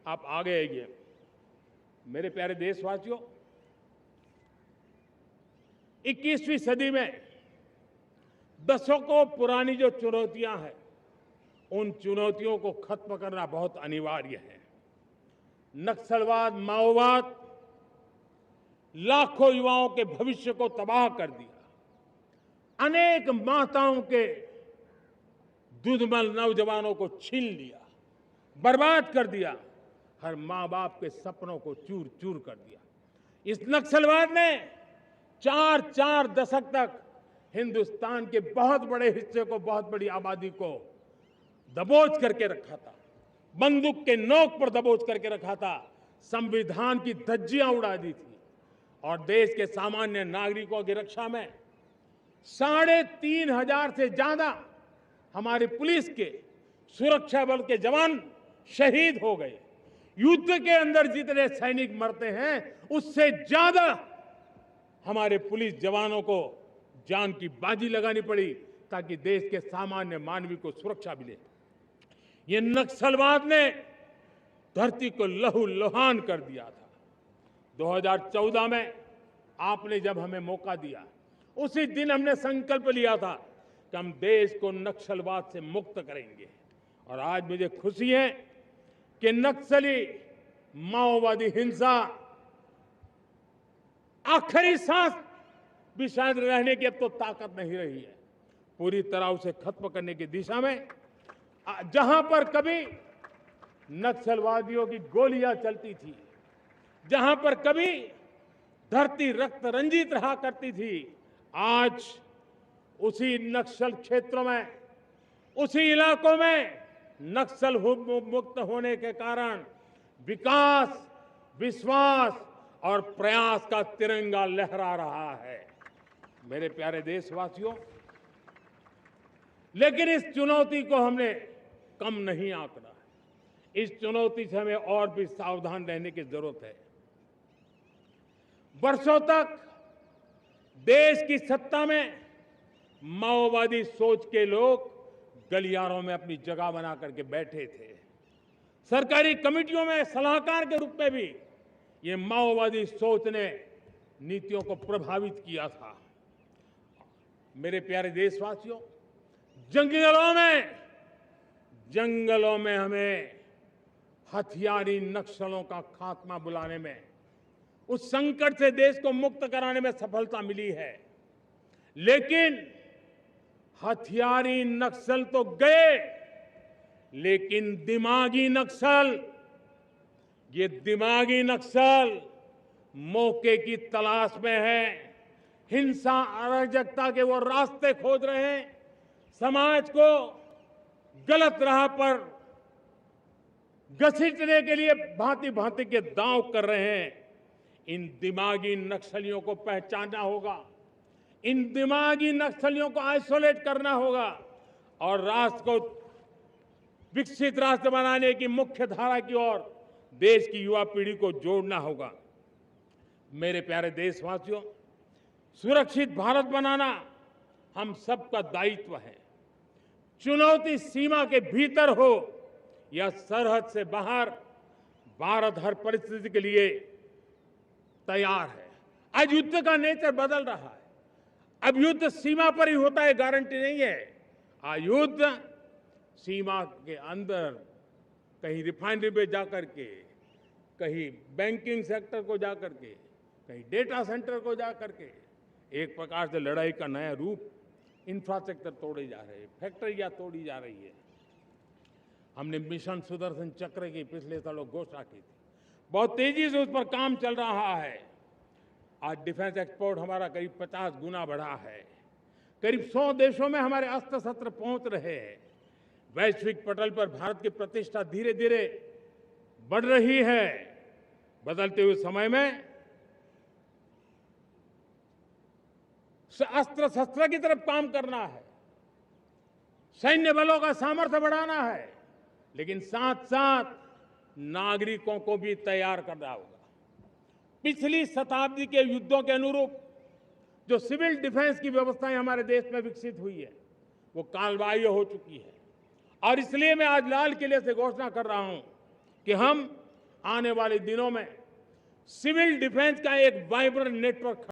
आप आगे आइए। मेरे प्यारे देशवासियों, 21वीं सदी में दशकों पुरानी जो चुनौतियां हैं, उन चुनौतियों को खत्म करना बहुत अनिवार्य है। नक्सलवाद, माओवाद लाखों युवाओं के भविष्य को तबाह कर दिया, अनेक माताओं के दूधमल नौजवानों को छीन लिया, बर्बाद कर दिया, हर मां बाप के सपनों को चूर चूर कर दिया। इस नक्सलवाद ने 4 दशक तक हिंदुस्तान के बहुत बड़े हिस्से को, बहुत बड़ी आबादी को दबोच करके रखा था, बंदूक के नोक पर दबोच करके रखा था, संविधान की धज्जियां उड़ा दी थी और देश के सामान्य नागरिकों की रक्षा में 3,500 से ज्यादा हमारी पुलिस के, सुरक्षा बल के जवान शहीद हो गए। युद्ध के अंदर जितने सैनिक मरते हैं, उससे ज्यादा हमारे पुलिस जवानों को जान की बाजी लगानी पड़ी ताकि देश के सामान्य मानवी को सुरक्षा मिले। ये नक्सलवाद ने धरती को लहूलुहान कर दिया था। 2014 में आपने जब हमें मौका दिया, उसी दिन हमने संकल्प लिया था कि हम देश को नक्सलवाद से मुक्त करेंगे। और आज मुझे खुशी है कि नक्सली माओवादी हिंसा आखिरी सांस भी शायद रहने की अब तो ताकत नहीं रही है। पूरी तरह उसे खत्म करने की दिशा में जहां पर कभी नक्सलवादियों की गोलियां चलती थी, जहां पर कभी धरती रक्त रंजित रहा करती थी, आज उसी नक्सल क्षेत्रों में, उसी इलाकों में नक्सल मुक्त होने के कारण विकास, विश्वास और प्रयास का तिरंगा लहरा रहा है। मेरे प्यारे देशवासियों, लेकिन इस चुनौती को हमने कम नहीं आंकना है। इस चुनौती से हमें और भी सावधान रहने की जरूरत है। वर्षों तक देश की सत्ता में माओवादी सोच के लोग गलियारों में अपनी जगह बना करके बैठे थे। सरकारी कमेटियों में सलाहकार के रूप में भी ये माओवादी सोच ने नीतियों को प्रभावित किया था। मेरे प्यारे देशवासियों, जंगलों में हमें हथियारी नक्सलों का खात्मा बुलाने में, उस संकट से देश को मुक्त कराने में सफलता मिली है। लेकिन हथियारी नक्सल तो गए, लेकिन दिमागी नक्सल, ये दिमागी नक्सल मौके की तलाश में है। हिंसा, अराजकता के वो रास्ते खोज रहे हैं, समाज को गलत राह पर घसीटने के लिए भांति भांति के दांव कर रहे हैं। इन दिमागी नक्सलियों को पहचानना होगा, इन दिमागी नक्सलियों को आइसोलेट करना होगा और राष्ट्र को विकसित राष्ट्र बनाने की मुख्य धारा की ओर देश की युवा पीढ़ी को जोड़ना होगा। मेरे प्यारे देशवासियों, सुरक्षित भारत बनाना हम सबका दायित्व है। चुनौती सीमा के भीतर हो या सरहद से बाहर, भारत हर परिस्थिति के लिए तैयार है। आज युद्ध का नेचर बदल रहा है। अब युद्ध सीमा पर ही होता है, गारंटी नहीं है। आज युद्ध सीमा के अंदर, कहीं रिफाइनरी पे जाकर के, कहीं बैंकिंग सेक्टर को जाकर के, कहीं डेटा सेंटर को जाकर के, एक प्रकार से लड़ाई का नया रूप, इंफ्रास्ट्रक्चर तोड़े जा रहे हैं, फैक्ट्रियां तोड़ी जा रही है। हमने मिशन सुदर्शन चक्र की पिछले सालों घोषणा की थी, बहुत तेजी से उस पर काम चल रहा है। आज डिफेंस एक्सपोर्ट हमारा करीब 50 गुना बढ़ा है। करीब 100 देशों में हमारे अस्त्र शस्त्र पहुंच रहे हैं। वैश्विक पटल पर भारत की प्रतिष्ठा धीरे धीरे बढ़ रही है। बदलते हुए समय में अस्त्र शस्त्र की तरफ काम करना है, सैन्य बलों का सामर्थ्य बढ़ाना है, लेकिन साथ साथ नागरिकों को भी तैयार करना होगा। पिछली शताब्दी के युद्धों के अनुरूप जो सिविल डिफेंस की व्यवस्थाएं हमारे देश में विकसित हुई है, वो कालबाह्य हो चुकी है। और इसलिए मैं आज लाल किले से घोषणा कर रहा हूं कि हम आने वाले दिनों में सिविल डिफेंस का एक वाइब्रेंट नेटवर्क